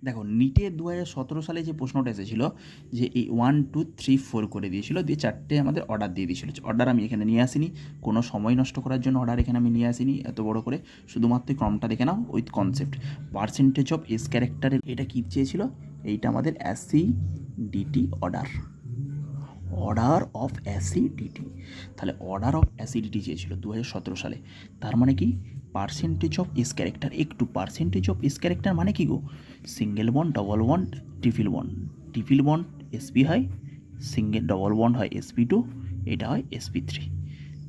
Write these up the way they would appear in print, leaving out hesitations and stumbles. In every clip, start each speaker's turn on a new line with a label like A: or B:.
A: দেখো নিটে 2017 সালে যে প্রশ্নটা এসেছিলো যে এই 1 2 3 4 করে দিয়েছিল, দিয়ে 4টে আমাদের অর্ডার দিয়ে দিয়েছিল। অর্ডার আমি এখানে নিয়ে আসিনি, কোনো সময় নষ্ট করার জন্য অর্ডার এখানে আমি নিয়ে আসিনি এত বড় করে, শুধুমাত্র ক্রমটা দেখে নাও with concept. Percentage of s ক্যারেক্টারের এটা কী চেয়েছিল, এইটা আমাদের acidity order, order of acidity. তাহলে অর্ডার অফ অ্যাসিডিটি চেয়েছিল 2017 সালে। তার মানে কি পার্সেন্টেজ অফ এস ক্যারেক্টার, একটু পার্সেন্টেজ অফ এস ক্যারেক্টার মানে কি গো, single bond, double bond, triple bond. Triple bond sp হয়, সিঙ্গেল ডবল বন্ড হয় sp2, এটা হয় sp3।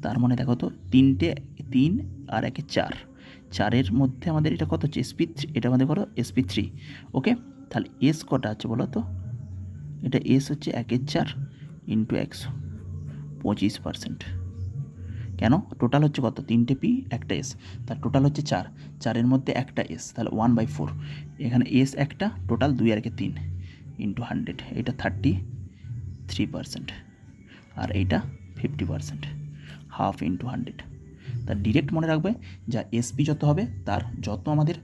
A: তার মানে দেখো তো তিনটে, 3 আর 1 4, 4-এর মধ্যে আমাদের এটা কত হচ্ছে sp3, এটা আমাদের কত sp3। ওকে, তাহলে এস কটা আছে বলো তো, এটা এস হচ্ছে 1/4 ইন্টু 100, 25%। কেন, টোটাল হচ্ছে কত, 3টে পি একটা এস, তার টোটাল হচ্ছে 4, 4-এর মধ্যে একটা এস, তাহলে 1/4। এখানে এস একটা, টোটাল 2 আর 3 ইন্টু 100, এটা 33%, আর এইটা 50%, হাফ ইন্টু 100। তার ডিরেক্ট মনে রাখবে যা এসপি যত হবে তার যত আমাদের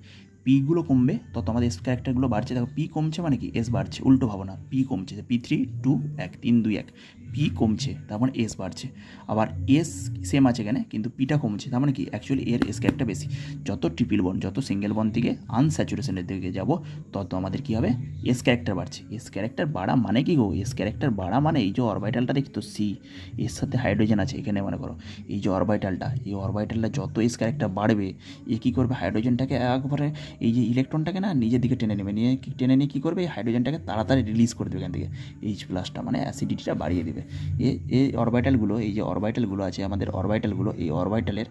A: পিগুলো কমবে তত আমাদের এস ক্যারেক্টারগুলো বাড়ছে। দেখো পি কমছে মানে কি এস বাড়ছে, উল্টো ভাবো না, পি কমছে, P3 2 1 3 2 1, পি কমছে তার মানে এস বাড়ছে। আবার এস সেম আছে এখানে কিন্তু পিটা কমছে, তার মানে কি অ্যাকচুয়ালি এর এস ক্যারেক্টার বেশি। যত ট্রিপল বন্ড, যত সিঙ্গেল বন্ড থেকে আনস্যাচুরেশনের দিকে যাব তত আমাদের কী হবে, এস ক্যারেক্টার বাড়ছে। এস ক্যারেক্টার বাড়া মানে কি গো, এস ক্যারেক্টার বাড়া মানে এই যে অরবিটালটা দেখি তো সি, এর সাথে হাইড্রোজেন আছে এখানে, মনে করো এই যে অরবিটালটা, এই অরবিটালটা যত এস ক্যারেক্টার বাড়বে এ কী করবে, হাইড্রোজেনটাকে একবারে এই যে ইলেকট্রনটাকে না নিজের দিকে টেনে নেবে, টেনে নিয়ে কী করবে, এই হাইড্রোজেনটাকে তাড়াতাড়ি রিলিজ করে দেবে এখান থেকে, এইচ প্লাসটা মানে অ্যাসিডিটিটা বাড়িয়ে দেবে। এই অরবিটালগুলো, এই যে অরবিটালগুলো আছে আমাদের অরবিটালগুলো, এই অরবিটালের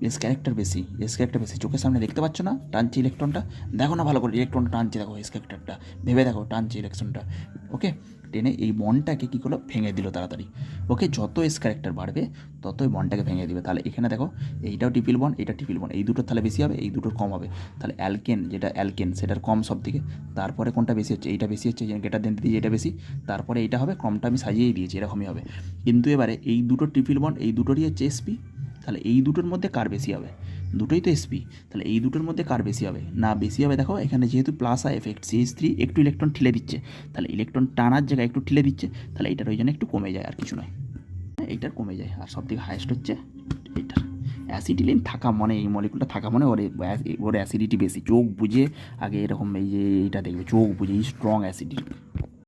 A: এস ক্যারেক্টার বেশি, এস ক্যারেক্টার বেশি। চোখের সামনে দেখতে পাচ্ছ না, টানছে ইলেকট্রনটা, দেখো না ভালো করে, ইলেকট্রনটা টানছে, দেখো এস ক্যারেক্টারটা ভেবে দেখো, টানছে ইলেকট্রনটা। ওকে, টেনে এই বন্ডটাকে কী করলো, ভেঙে দিল তাড়াতাড়ি। ওকে, যত এস ক্যারেক্টার বাড়বে ততই বন্ডটাকে ভেঙে দিবে। তাহলে এখানে দেখো এইটাও ট্রিপল বন্ড, এটা ট্রিপল বন্ড, এই দুটোর তাহলে বেশি হবে, এই দুটোর কম হবে। তাহলে অ্যালকেন, যেটা অ্যালকেন সেটার কম সব থেকে, তারপরে কোনটা বেশি হচ্ছে, এইটা বেশি হচ্ছে, গেটার দেন দিয়ে এটা বেশি, তারপরে এইটা হবে, ক্রমটা আমি সাজিয়েই দিয়েছি এরকমই হবে। কিন্তু এবারে এই দুটো ট্রিপল বন্ড, এই দুটোরই হচ্ছে এসপি, তাহলে এই দুটোর মধ্যে কার বেশি হবে, দুটোই তো এসপি, তাহলে এই দুটোর মধ্যে কার বেশি হবে, না বেশি হবে দেখো এখানে যেহেতু প্লাস আই এফেক্ট, CH3 একটু ইলেকট্রন ঠেলে দিচ্ছে, তাহলে ইলেকট্রন টানার জায়গায় একটু ঠেলে দিচ্ছে, তাহলে এইটার ওই জন্য একটু কমে যায়, আর কিছু নয়, এইটার কমে যায়। আর সব থেকে হাইয়েস্ট হচ্ছে এইটার। অ্যাসিডিলিন থাকা মানে, এই মলিকুলটা থাকা মানে ওর অ্যাসিডিটি বেশি। চোখ বুঝে আগে এরকম এই যে এইটা দেখবে, চোখ বুঝে স্ট্রং অ্যাসিডিটি।